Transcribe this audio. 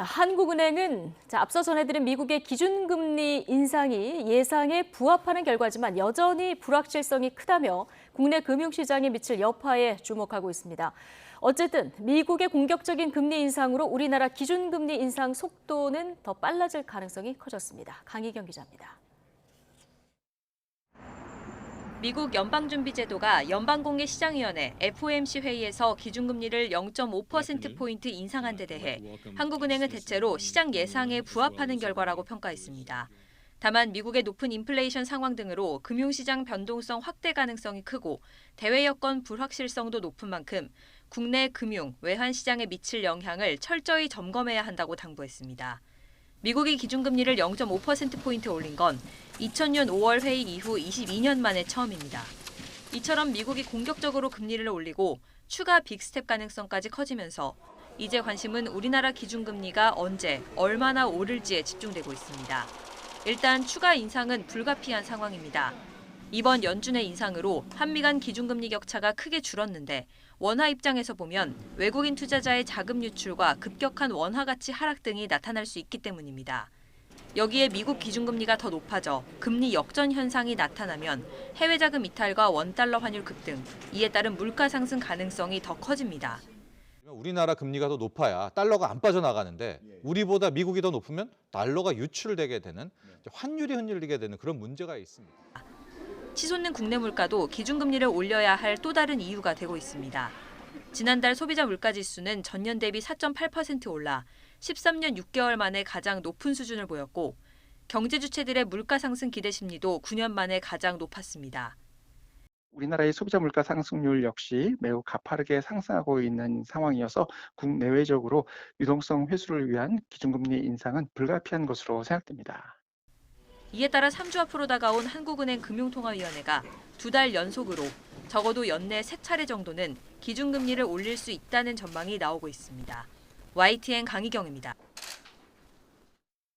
한국은행은 앞서 전해드린 미국의 기준금리 인상이 예상에 부합하는 결과지만 여전히 불확실성이 크다며 국내 금융시장에 미칠 여파에 주목하고 있습니다. 어쨌든 미국의 공격적인 금리 인상으로 우리나라 기준금리 인상 속도는 더 빨라질 가능성이 커졌습니다. 강희경 기자입니다. 미국 연방준비제도가 연방공개시장위원회 FOMC 회의에서 기준금리를 0.5%포인트 인상한 데 대해 한국은행은 대체로 시장 예상에 부합하는 결과라고 평가했습니다. 다만 미국의 높은 인플레이션 상황 등으로 금융시장 변동성 확대 가능성이 크고 대외 여건 불확실성도 높은 만큼 국내 금융, 외환시장에 미칠 영향을 철저히 점검해야 한다고 당부했습니다. 미국이 기준금리를 0.5%포인트 올린 건 2000년 5월 회의 이후 22년 만에 처음입니다. 이처럼 미국이 공격적으로 금리를 올리고 추가 빅스텝 가능성까지 커지면서 이제 관심은 우리나라 기준금리가 언제, 얼마나 오를지에 집중되고 있습니다. 일단 추가 인상은 불가피한 상황입니다. 이번 연준의 인상으로 한미 간 기준금리 격차가 크게 줄었는데 원화 입장에서 보면 외국인 투자자의 자금 유출과 급격한 원화 가치 하락 등이 나타날 수 있기 때문입니다. 여기에 미국 기준금리가 더 높아져 금리 역전 현상이 나타나면 해외 자금 이탈과 원달러 환율 급등, 이에 따른 물가 상승 가능성이 더 커집니다. 우리나라 금리가 더 높아야 달러가 안 빠져나가는데 우리보다 미국이 더 높으면 달러가 유출되게 되는, 환율이 흔들리게 되는 그런 문제가 있습니다. 치솟는 국내 물가도 기준금리를 올려야 할 또 다른 이유가 되고 있습니다. 지난달 소비자 물가지수는 전년 대비 4.8% 올라 13년 6개월 만에 가장 높은 수준을 보였고 경제 주체들의 물가 상승 기대 심리도 9년 만에 가장 높았습니다. 우리나라의 소비자 물가 상승률 역시 매우 가파르게 상승하고 있는 상황이어서 국내외적으로 유동성 회수를 위한 기준금리 인상은 불가피한 것으로 생각됩니다. 이에 따라 3주 앞으로 다가온 한국은행 금융통화위원회가 2달 연속으로 적어도 연내 3차례 정도는 기준금리를 올릴 수 있다는 전망이 나오고 있습니다. YTN 강희경입니다.